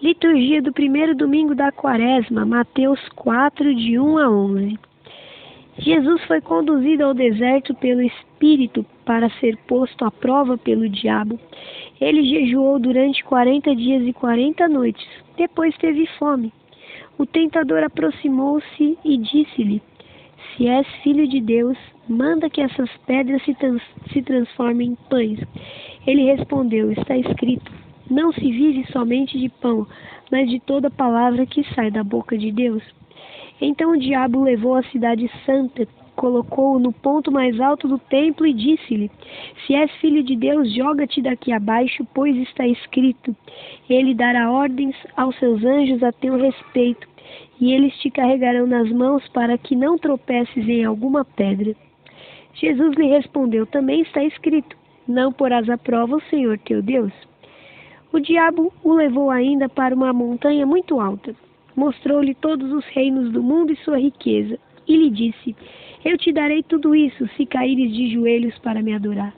Liturgia do primeiro domingo da Quaresma, Mateus 4, de 1 a 11. Jesus foi conduzido ao deserto pelo Espírito para ser posto à prova pelo diabo. Ele jejuou durante 40 dias e 40 noites. Depois teve fome. O tentador aproximou-se e disse-lhe: Se és filho de Deus, manda que essas pedras se transformem em pães. Ele respondeu: Está escrito: Não se vive somente de pão, mas de toda palavra que sai da boca de Deus. Então o diabo levou a cidade santa, colocou-o no ponto mais alto do templo e disse-lhe: Se és filho de Deus, joga-te daqui abaixo, pois está escrito: Ele dará ordens aos seus anjos a teu respeito, e eles te carregarão nas mãos para que não tropeces em alguma pedra. Jesus lhe respondeu: Também está escrito: Não porás à prova o Senhor teu Deus. O diabo o levou ainda para uma montanha muito alta. Mostrou-lhe todos os reinos do mundo e sua riqueza, e lhe disse: Eu te darei tudo isso, se caíres de joelhos para me adorar.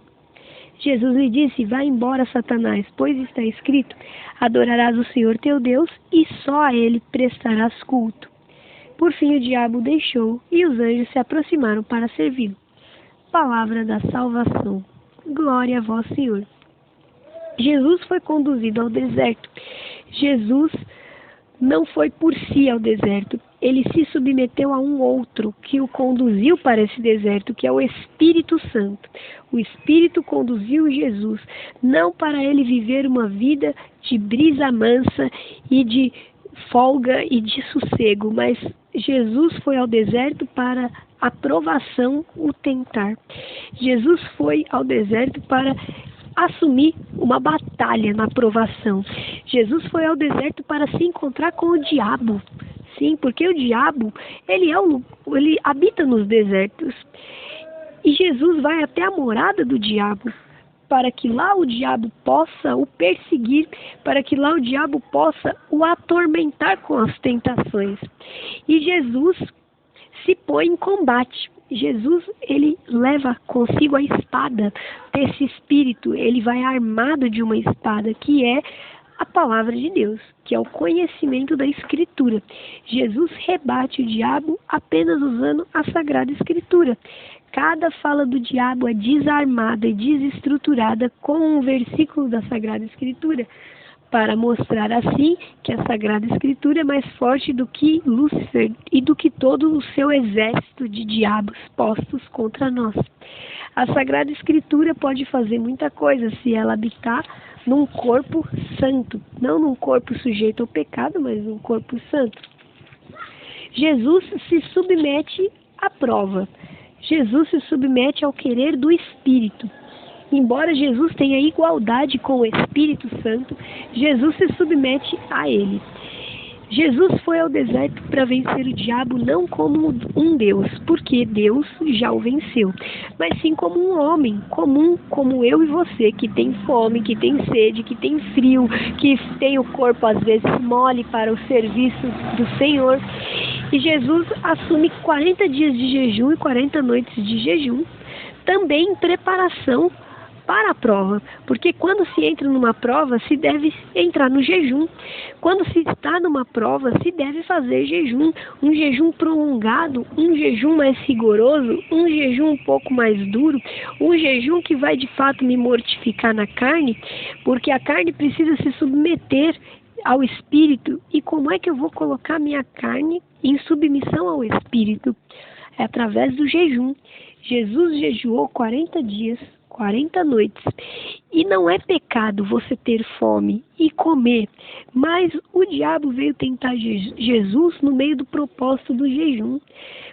Jesus lhe disse: Vá embora, Satanás, pois está escrito: Adorarás o Senhor teu Deus, e só a ele prestarás culto. Por fim o diabo o deixou, e os anjos se aproximaram para servi-lo. Palavra da salvação. Glória a vós, Senhor. Jesus foi conduzido ao deserto. Jesus não foi por si ao deserto. Ele se submeteu a um outro que o conduziu para esse deserto, que é o Espírito Santo. O Espírito conduziu Jesus, não para ele viver uma vida de brisa mansa e de folga e de sossego, mas Jesus foi ao deserto para a provação, o tentar. Jesus foi ao deserto para assumir uma batalha na provação. Jesus foi ao deserto para se encontrar com o diabo. Sim, porque o diabo, ele habita nos desertos. E Jesus vai até a morada do diabo, para que lá o diabo possa o perseguir, para que lá o diabo possa o atormentar com as tentações. E Jesus se põe em combate. Jesus, ele leva consigo a espada desse Espírito. Ele vai armado de uma espada, que é a palavra de Deus, que é o conhecimento da Escritura. Jesus rebate o diabo apenas usando a Sagrada Escritura. Cada fala do diabo é desarmada e desestruturada com um versículo da Sagrada Escritura, para mostrar assim que a Sagrada Escritura é mais forte do que Lúcifer e do que todo o seu exército de diabos postos contra nós. A Sagrada Escritura pode fazer muita coisa se ela habitar num corpo santo, não num corpo sujeito ao pecado, mas num corpo santo. Jesus se submete à prova. Jesus se submete ao querer do Espírito. Embora Jesus tenha igualdade com o Espírito Santo, Jesus se submete a ele. Jesus foi ao deserto para vencer o diabo não como um Deus, porque Deus já o venceu, mas sim como um homem comum, como eu e você, que tem fome, que tem sede, que tem frio, que tem o corpo às vezes mole para o serviço do Senhor. E Jesus assume 40 dias de jejum e 40 noites de jejum, também em preparação para a prova, porque quando se entra numa prova, se deve entrar no jejum. Quando se está numa prova, se deve fazer jejum, um jejum prolongado, um jejum mais rigoroso, um jejum um pouco mais duro, um jejum que vai de fato me mortificar na carne, porque a carne precisa se submeter ao Espírito. E como é que eu vou colocar minha carne em submissão ao Espírito? É através do jejum. Jesus jejuou 40 dias, 40 noites. E não é pecado você ter fome e comer, mas o diabo veio tentar Jesus no meio do propósito do jejum.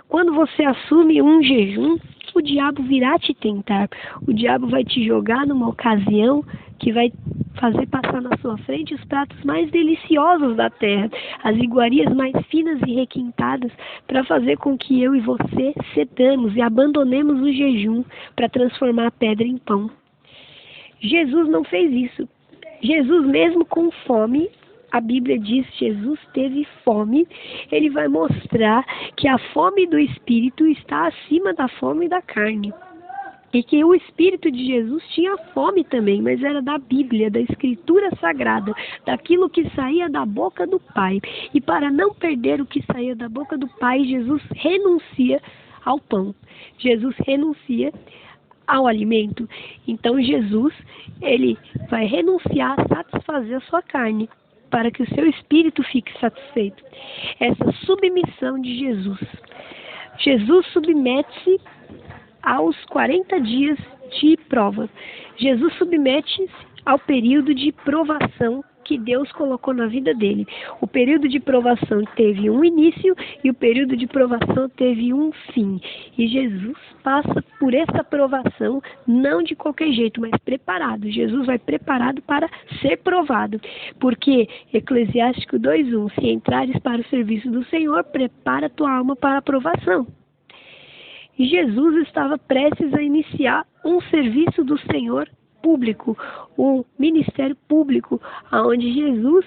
Quando você assume um jejum, o diabo virá te tentar. O diabo vai te jogar numa ocasião que vai fazer passar na sua frente os pratos mais deliciosos da terra, as iguarias mais finas e requintadas, para fazer com que eu e você cedamos e abandonemos o jejum para transformar a pedra em pão. Jesus não fez isso. Jesus, mesmo com fome, a Bíblia diz que Jesus teve fome. Ele vai mostrar que a fome do Espírito está acima da fome da carne. E que o Espírito de Jesus tinha fome também, mas era da Bíblia, da Escritura Sagrada, daquilo que saía da boca do Pai. E para não perder o que saía da boca do Pai, Jesus renuncia ao pão. Jesus renuncia ao alimento. Então Jesus, ele vai renunciar a satisfazer a sua carne, para que o seu espírito fique satisfeito. Essa submissão de Jesus. Jesus submete-se aos 40 dias de prova. Jesus submete-se ao período de provação que Deus colocou na vida dele. O período de provação teve um início e o período de provação teve um fim. E Jesus passa por essa provação não de qualquer jeito, mas preparado. Jesus vai preparado para ser provado. Porque Eclesiástico 2:1, se entrares para o serviço do Senhor, prepara tua alma para a provação. E Jesus estava prestes a iniciar um serviço do Senhor público, um ministério público, onde Jesus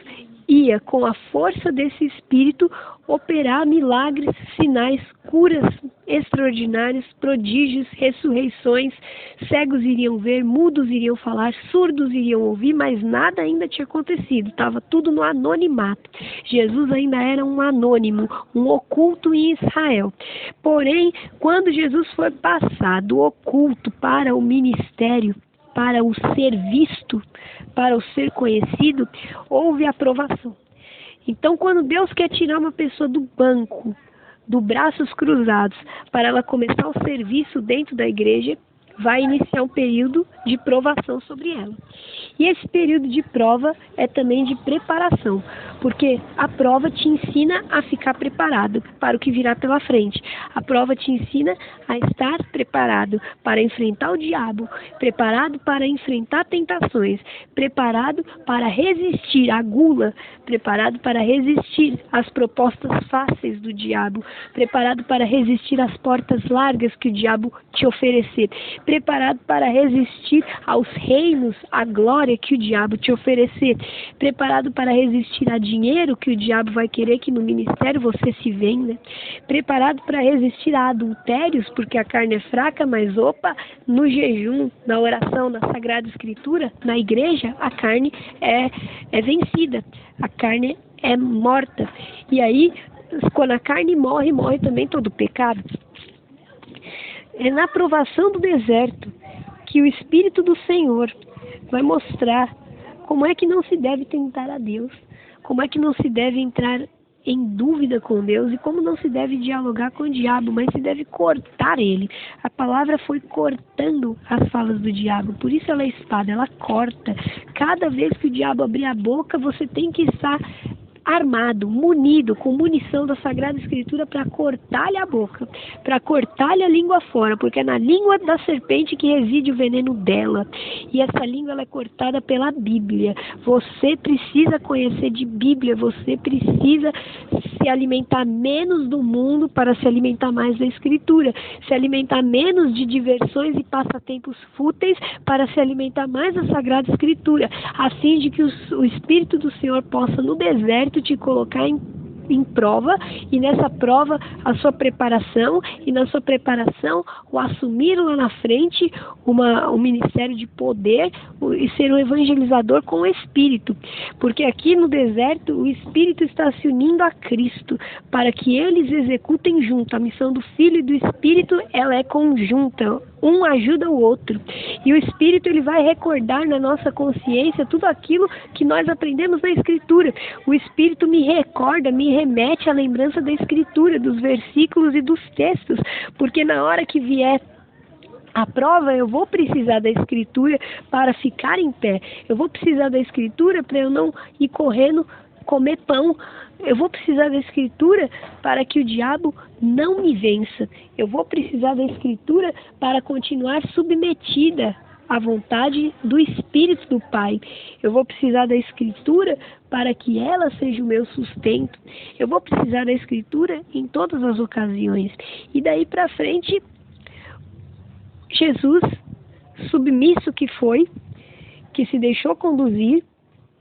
ia, com a força desse Espírito, operar milagres, sinais, curas extraordinárias, prodígios, ressurreições. Cegos iriam ver, mudos iriam falar, surdos iriam ouvir, mas nada ainda tinha acontecido, estava tudo no anonimato. Jesus ainda era um anônimo, um oculto em Israel. Porém, quando Jesus foi passado do oculto para o ministério, para o ser visto, para o ser conhecido, houve aprovação. Então, quando Deus quer tirar uma pessoa do banco, dos braços cruzados, para ela começar o serviço dentro da igreja, vai iniciar um período de provação sobre ela. E esse período de prova é também de preparação, porque a prova te ensina a ficar preparado para o que virá pela frente. A prova te ensina a estar preparado para enfrentar o diabo, preparado para enfrentar tentações, preparado para resistir à gula, preparado para resistir às propostas fáceis do diabo, preparado para resistir às portas largas que o diabo te oferecer, preparado para resistir aos reinos, à glória que o diabo te oferecer, preparado para resistir a dinheiro que o diabo vai querer que no ministério você se venda, preparado para resistir a adultérios, porque a carne é fraca, mas opa, no jejum, na oração, na Sagrada Escritura, na igreja, a carne é vencida, a carne é morta. E aí, quando a carne morre, morre também todo o pecado. É na provação do deserto que o Espírito do Senhor vai mostrar como é que não se deve tentar a Deus, como é que não se deve entrar em dúvida com Deus e como não se deve dialogar com o diabo, mas se deve cortar ele. A palavra foi cortando as falas do diabo, por isso ela é espada, ela corta. Cada vez que o diabo abrir a boca, você tem que estar armado, munido, com munição da Sagrada Escritura para cortar-lhe a boca, para cortar-lhe a língua fora, porque é na língua da serpente que reside o veneno dela. E essa língua ela é cortada pela Bíblia. Você precisa conhecer de Bíblia, você precisa se alimentar menos do mundo para se alimentar mais da Escritura, se alimentar menos de diversões e passatempos fúteis para se alimentar mais da Sagrada Escritura, a fim de que o Espírito do Senhor possa no deserto te colocar em prova, e nessa prova a sua preparação, e na sua preparação o assumir lá na frente um ministério de poder e ser um evangelizador com o Espírito, porque aqui no deserto o Espírito está se unindo a Cristo para que eles executem junto. A missão do Filho e do Espírito ela é conjunta, um ajuda o outro, e o Espírito ele vai recordar na nossa consciência tudo aquilo que nós aprendemos na Escritura. O Espírito me recorda, me remete à lembrança da Escritura, dos versículos e dos textos, porque na hora que vier a prova, eu vou precisar da Escritura para ficar em pé. Eu vou precisar da Escritura para eu não ir correndo comer pão. Eu vou precisar da Escritura para que o diabo não me vença. Eu vou precisar da Escritura para continuar submetida à vontade do Espírito do Pai. Eu vou precisar da Escritura para que ela seja o meu sustento. Eu vou precisar da Escritura em todas as ocasiões. E daí para frente, Jesus, submisso que foi, que se deixou conduzir,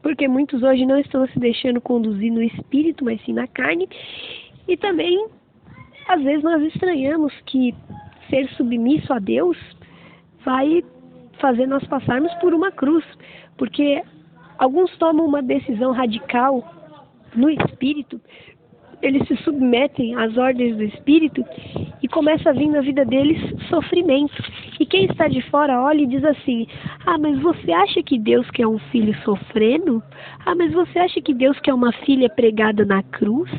porque muitos hoje não estão se deixando conduzir no Espírito, mas sim na carne. E também, às vezes, nós estranhamos que ser submisso a Deus vai fazer nós passarmos por uma cruz, porque alguns tomam uma decisão radical no espírito, eles se submetem às ordens do espírito e começa a vir na vida deles sofrimento. E quem está de fora olha e diz assim: ah, mas você acha que Deus quer um filho sofrendo? Ah, mas você acha que Deus quer uma filha pregada na cruz?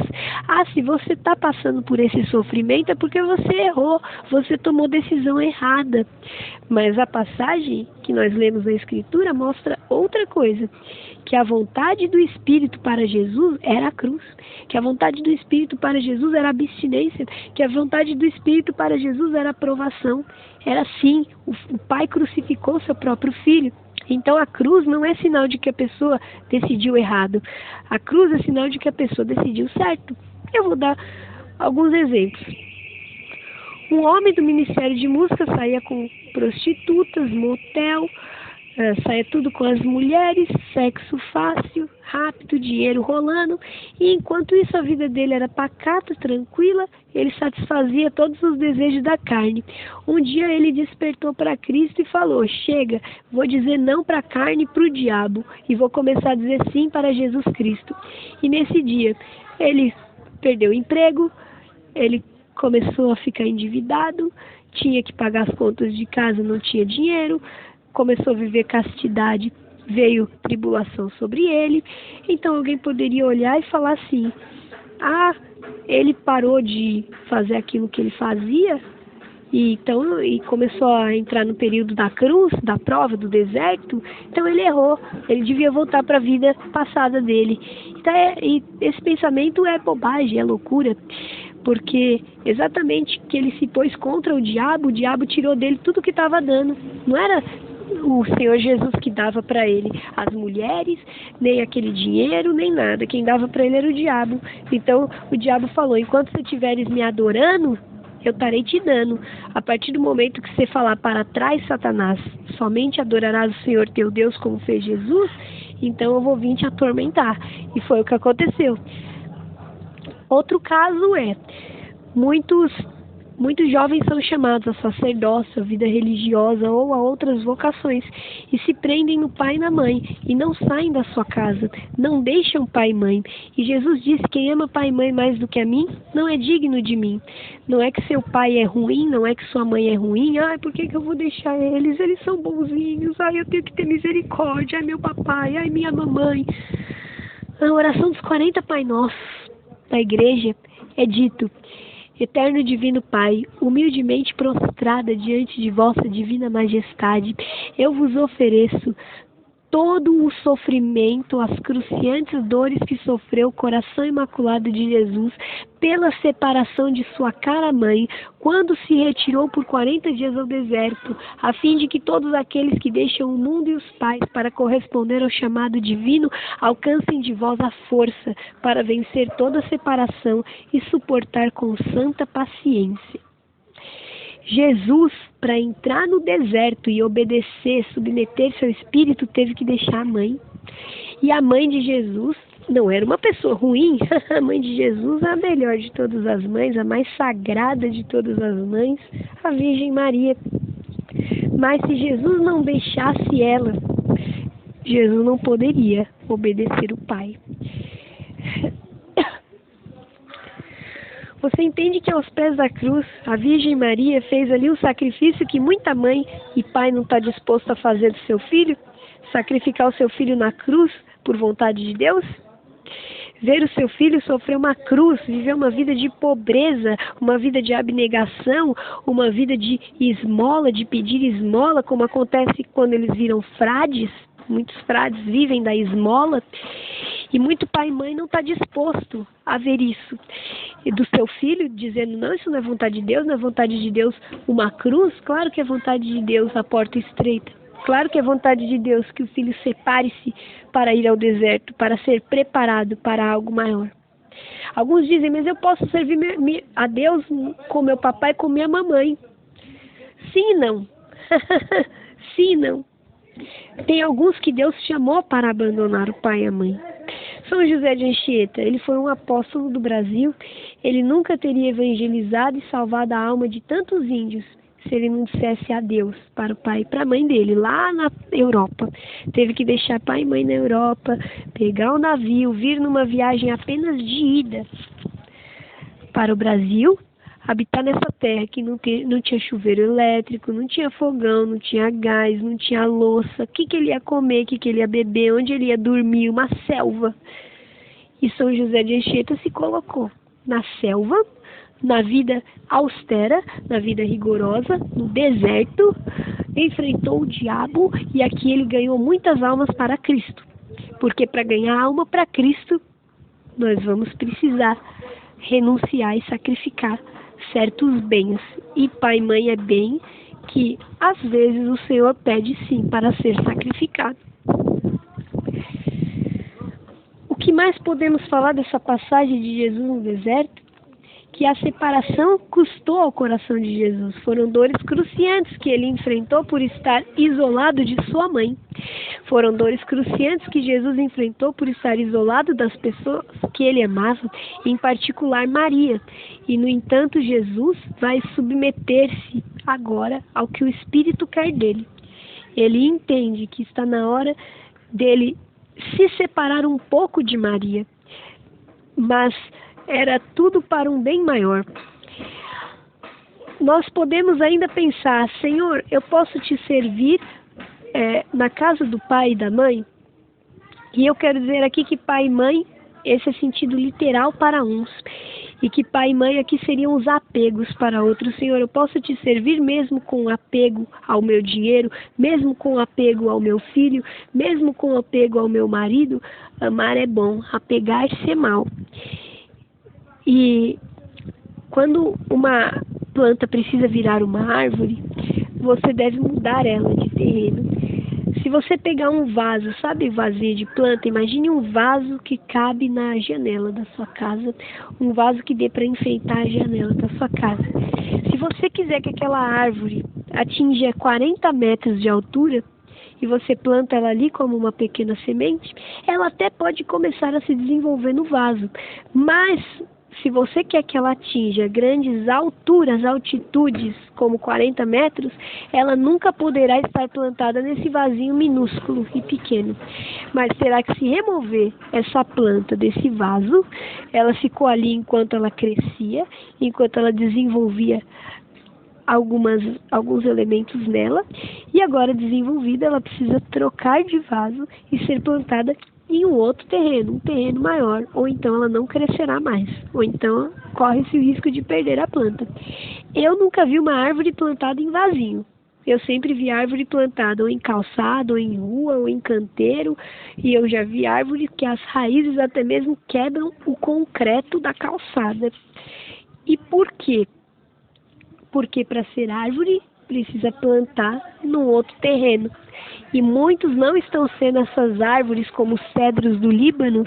Ah, se você está passando por esse sofrimento é porque você errou, você tomou decisão errada. Mas a passagem que nós lemos na Escritura mostra outra coisa, que a vontade do Espírito para Jesus era a cruz, que a vontade do Espírito para Jesus era a abstinência, que a vontade do Espírito para Jesus era a provação. Era assim, o Pai crucificou seu próprio Filho. Então a cruz não é sinal de que a pessoa decidiu errado, a cruz é sinal de que a pessoa decidiu certo. Eu vou dar alguns exemplos. Um homem do Ministério de Música saía com prostitutas, motel, saia tudo com as mulheres, sexo fácil, rápido, dinheiro rolando, e enquanto isso a vida dele era pacata, tranquila, ele satisfazia todos os desejos da carne. Um dia ele despertou para Cristo e falou: chega, vou dizer não para a carne e para o diabo, e vou começar a dizer sim para Jesus Cristo. E nesse dia ele perdeu o emprego, ele começou a ficar endividado, tinha que pagar as contas de casa, não tinha dinheiro, começou a viver castidade, veio tribulação sobre ele. Então alguém poderia olhar e falar assim: ah, ele parou de fazer aquilo que ele fazia e começou a entrar no período da cruz, da prova, do deserto, então ele errou, ele devia voltar para a vida passada dele. Então, e esse pensamento é bobagem, é loucura, porque exatamente que ele se pôs contra o diabo tirou dele tudo que estava dando. Não era o Senhor Jesus que dava para ele as mulheres, nem aquele dinheiro, nem nada. Quem dava para ele era o diabo. Então o diabo falou: enquanto você estiveres me adorando, eu estarei te dando. A partir do momento que você falar para trás, Satanás, somente adorarás o Senhor teu Deus como fez Jesus, então eu vou vir te atormentar. E foi o que aconteceu. Outro caso é, muitos jovens são chamados a sacerdócio, a vida religiosa ou a outras vocações e se prendem no pai e na mãe e não saem da sua casa, não deixam pai e mãe. E Jesus disse: quem ama pai e mãe mais do que a mim, não é digno de mim. Não é que seu pai é ruim, não é que sua mãe é ruim. Ai, por que eu vou deixar eles? Eles são bonzinhos. Ai, eu tenho que ter misericórdia. Ai, meu papai. Ai, minha mamãe. Na oração dos 40 Pai Nossos da igreja é dito: Eterno Divino Pai, humildemente prostrada diante de vossa divina majestade, eu vos ofereço todo o sofrimento, as cruciantes dores que sofreu o coração imaculado de Jesus pela separação de sua cara mãe, quando se retirou por 40 dias ao deserto, a fim de que todos aqueles que deixam o mundo e os pais para corresponder ao chamado divino alcancem de vós a força para vencer toda a separação e suportar com santa paciência. Jesus, para entrar no deserto e obedecer, submeter seu espírito, teve que deixar a mãe. E a mãe de Jesus não era uma pessoa ruim. A mãe de Jesus é a melhor de todas as mães, a mais sagrada de todas as mães, a Virgem Maria. Mas se Jesus não deixasse ela, Jesus não poderia obedecer o Pai. Você entende que aos pés da cruz, a Virgem Maria fez ali um sacrifício que muita mãe e pai não está disposto a fazer do seu filho? Sacrificar o seu filho na cruz por vontade de Deus? Ver o seu filho sofrer uma cruz, viver uma vida de pobreza, uma vida de abnegação, uma vida de esmola, de pedir esmola, como acontece quando eles viram frades. Muitos frades vivem da esmola. E muito pai e mãe não está disposto a ver isso. E do seu filho dizendo: não, isso não é vontade de Deus, não é vontade de Deus uma cruz. Claro que é vontade de Deus a porta estreita. Claro que é vontade de Deus que o filho separe-se para ir ao deserto, para ser preparado para algo maior. Alguns dizem: mas eu posso servir a Deus com meu papai e com minha mamãe. Sim e não. Sim e não. Tem alguns que Deus chamou para abandonar o pai e a mãe. São José de Anchieta, ele foi um apóstolo do Brasil, ele nunca teria evangelizado e salvado a alma de tantos índios se ele não dissesse adeus para o pai e para a mãe dele, lá na Europa. Teve que deixar pai e mãe na Europa, pegar um navio, vir numa viagem apenas de ida para o Brasil, habitar nessa terra que não tinha chuveiro elétrico, não tinha fogão, não tinha gás, não tinha louça. O que ele ia comer, o que ele ia beber, onde ele ia dormir, uma selva. E São José de Anchieta se colocou na selva, na vida austera, na vida rigorosa, no deserto, enfrentou o diabo e aqui ele ganhou muitas almas para Cristo. Porque para ganhar alma para Cristo, nós vamos precisar renunciar e sacrificar certos bens. E pai e mãe é bem que às vezes o Senhor pede sim para ser sacrificado. O que mais podemos falar dessa passagem de Jesus no deserto? Que a separação custou ao coração de Jesus. Foram dores cruciantes que ele enfrentou por estar isolado de sua mãe. Foram dores cruciantes que Jesus enfrentou por estar isolado das pessoas que ele amava, em particular Maria. E, no entanto, Jesus vai submeter-se agora ao que o Espírito quer dele. Ele entende que está na hora dele se separar um pouco de Maria, mas era tudo para um bem maior. Nós podemos ainda pensar, Senhor, eu posso te servir na casa do pai e da mãe? E eu quero dizer aqui que pai e mãe, esse é sentido literal para uns, e que pai e mãe aqui seriam os apegos para outros. Senhor, eu posso te servir mesmo com apego ao meu dinheiro, mesmo com apego ao meu filho, mesmo com apego ao meu marido. Amar é bom, apegar-se é mal. E quando uma planta precisa virar uma árvore, você deve mudar ela de terreno. Se você pegar um vaso, sabe vasinho de planta? Imagine um vaso que cabe na janela da sua casa, um vaso que dê para enfeitar a janela da sua casa. Se você quiser que aquela árvore atinja 40 metros de altura, e você planta ela ali como uma pequena semente, ela até pode começar a se desenvolver no vaso, mas se você quer que ela atinja grandes alturas, altitudes, como 40 metros, ela nunca poderá estar plantada nesse vasinho minúsculo e pequeno. Mas terá que se remover essa planta desse vaso. Ela ficou ali enquanto ela crescia, enquanto ela desenvolvia alguns elementos nela, e agora desenvolvida, ela precisa trocar de vaso e ser plantada em um outro terreno, um terreno maior, ou então ela não crescerá mais, ou então corre-se o risco de perder a planta. Eu nunca vi uma árvore plantada em vasinho. Eu sempre vi árvore plantada ou em calçada, ou em rua, ou em canteiro, e eu já vi árvore que as raízes até mesmo quebram o concreto da calçada. E por quê? Porque para ser árvore precisa plantar num outro terreno. E muitos não estão sendo essas árvores como os cedros do Líbano,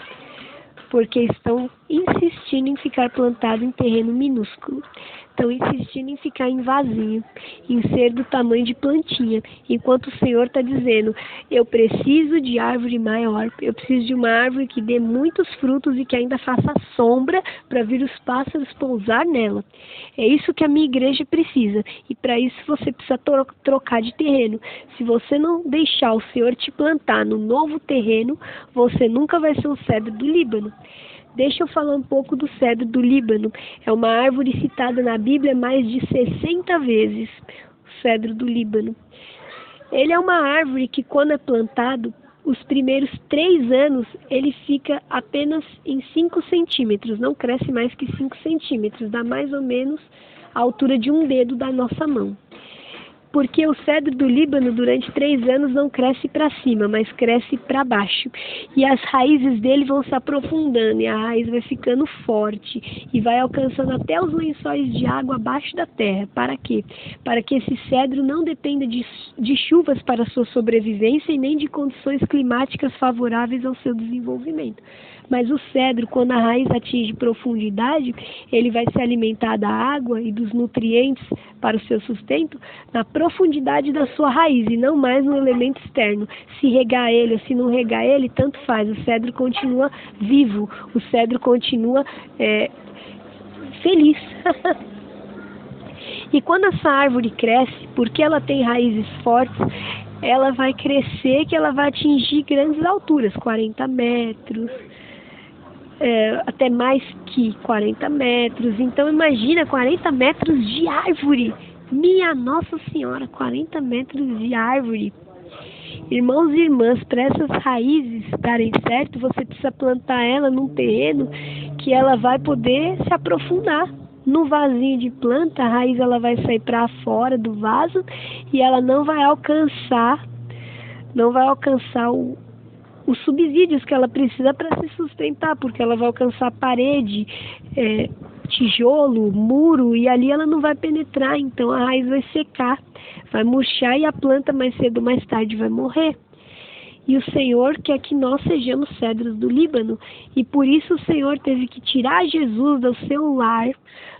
porque estão insistindo em ficar plantado em terreno minúsculo. Estão insistindo em ficar em vasinho, em ser do tamanho de plantinha, enquanto o Senhor está dizendo, eu preciso de árvore maior, eu preciso de uma árvore que dê muitos frutos e que ainda faça sombra para vir os pássaros pousar nela. É isso que a minha igreja precisa, e para isso você precisa trocar de terreno. Se você não deixar o Senhor te plantar no novo terreno, você nunca vai ser um cedro do Líbano. Deixa eu falar um pouco do cedro do Líbano. É uma árvore citada na Bíblia mais de 60 vezes, o cedro do Líbano. Ele é uma árvore que, quando é plantado, os primeiros 3 anos, ele fica apenas em 5 centímetros, não cresce mais que 5 centímetros, dá mais ou menos a altura de um dedo da nossa mão. Porque o cedro do Líbano, durante 3 anos, não cresce para cima, mas cresce para baixo. E as raízes dele vão se aprofundando, e a raiz vai ficando forte, e vai alcançando até os lençóis de água abaixo da terra. Para quê? Para que esse cedro não dependa de chuvas para sua sobrevivência, e nem de condições climáticas favoráveis ao seu desenvolvimento. Mas o cedro, quando a raiz atinge profundidade, ele vai se alimentar da água e dos nutrientes para o seu sustento na profundidade da sua raiz e não mais no elemento externo. Se regar ele ou se não regar ele, tanto faz. O cedro continua vivo, o cedro continua feliz. E quando essa árvore cresce, porque ela tem raízes fortes, ela vai crescer, que ela vai atingir grandes alturas, 40 metros, até mais que 40 metros. Então imagina 40 metros de árvore. Minha Nossa Senhora, 40 metros de árvore. Irmãos e irmãs, para essas raízes darem certo, você precisa plantar ela num terreno que ela vai poder se aprofundar. No vasinho de planta, a raiz ela vai sair para fora do vaso e ela não vai alcançar os subsídios que ela precisa para se sustentar, porque ela vai alcançar parede, tijolo, muro, e ali ela não vai penetrar, então a raiz vai secar, vai murchar e a planta mais cedo ou mais tarde vai morrer. E o Senhor quer que nós sejamos cedros do Líbano, e por isso o Senhor teve que tirar Jesus do seu lar,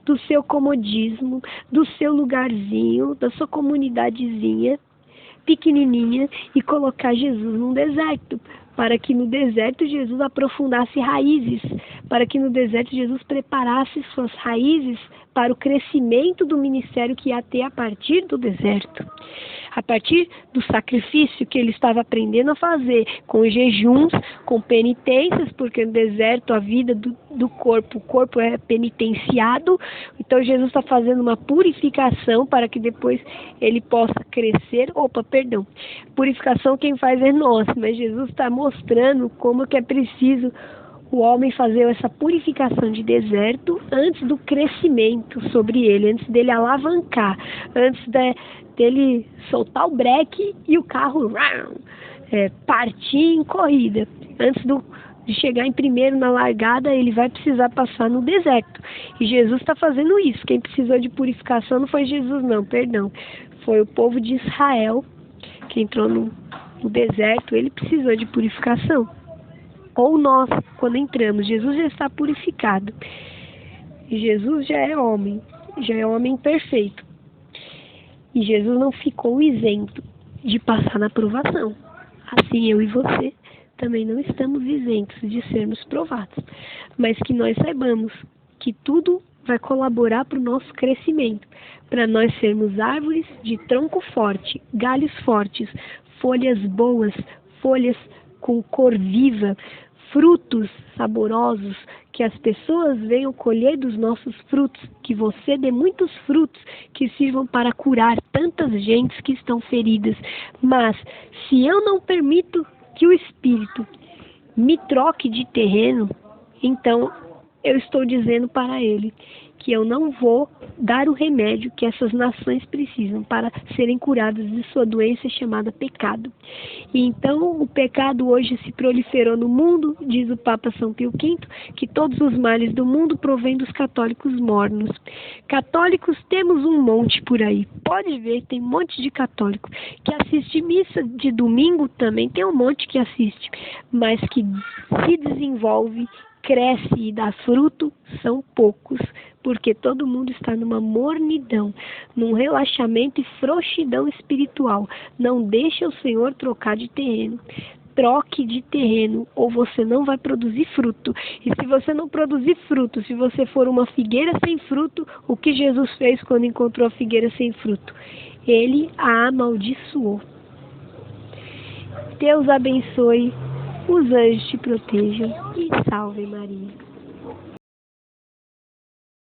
do seu comodismo, do seu lugarzinho, da sua comunidadezinha pequenininha, e colocar Jesus num deserto, para que no deserto Jesus aprofundasse raízes, para que no deserto Jesus preparasse suas raízes para o crescimento do ministério que ia ter a partir do deserto. A partir do sacrifício que ele estava aprendendo a fazer, com jejuns, com penitências, porque no deserto a vida do corpo, o corpo é penitenciado, então Jesus está fazendo uma purificação para que depois ele possa crescer. Purificação quem faz é nós, mas Jesus está mostrando como que é preciso o homem fazer essa purificação de deserto antes do crescimento sobre ele, antes dele alavancar, antes dele soltar o breque e o carro partir em corrida. Antes de chegar em primeiro na largada, ele vai precisar passar no deserto. E Jesus está fazendo isso. Quem precisou de purificação não foi Jesus, não, perdão. Foi o povo de Israel que entrou no deserto, ele precisou de purificação. Ou nós, quando entramos, Jesus já está purificado. Jesus já é homem perfeito. E Jesus não ficou isento de passar na provação. Assim eu e você também não estamos isentos de sermos provados. Mas que nós saibamos que tudo vai colaborar para o nosso crescimento, para nós sermos árvores de tronco forte, galhos fortes, folhas boas, folhas com cor viva, frutos saborosos, que as pessoas venham colher dos nossos frutos, que você dê muitos frutos que sirvam para curar tantas gentes que estão feridas. Mas se eu não permito que o Espírito me troque de terreno, então eu estou dizendo para ele que eu não vou dar o remédio que essas nações precisam para serem curadas de sua doença chamada pecado. E então o pecado hoje se proliferou no mundo, diz o Papa São Pio V, que todos os males do mundo provêm dos católicos mornos. Católicos temos um monte por aí, pode ver, tem um monte de católico que assiste missa de domingo, também tem um monte que assiste, mas que se desenvolve, cresce e dá fruto, são poucos, porque todo mundo está numa mornidão, num relaxamento e frouxidão espiritual. Não deixa o Senhor trocar de terreno. Troque de terreno, ou você não vai produzir fruto. E se você não produzir fruto, se você for uma figueira sem fruto, o que Jesus fez quando encontrou a figueira sem fruto? Ele a amaldiçoou. Deus abençoe, os anjos te protejam e salve Maria.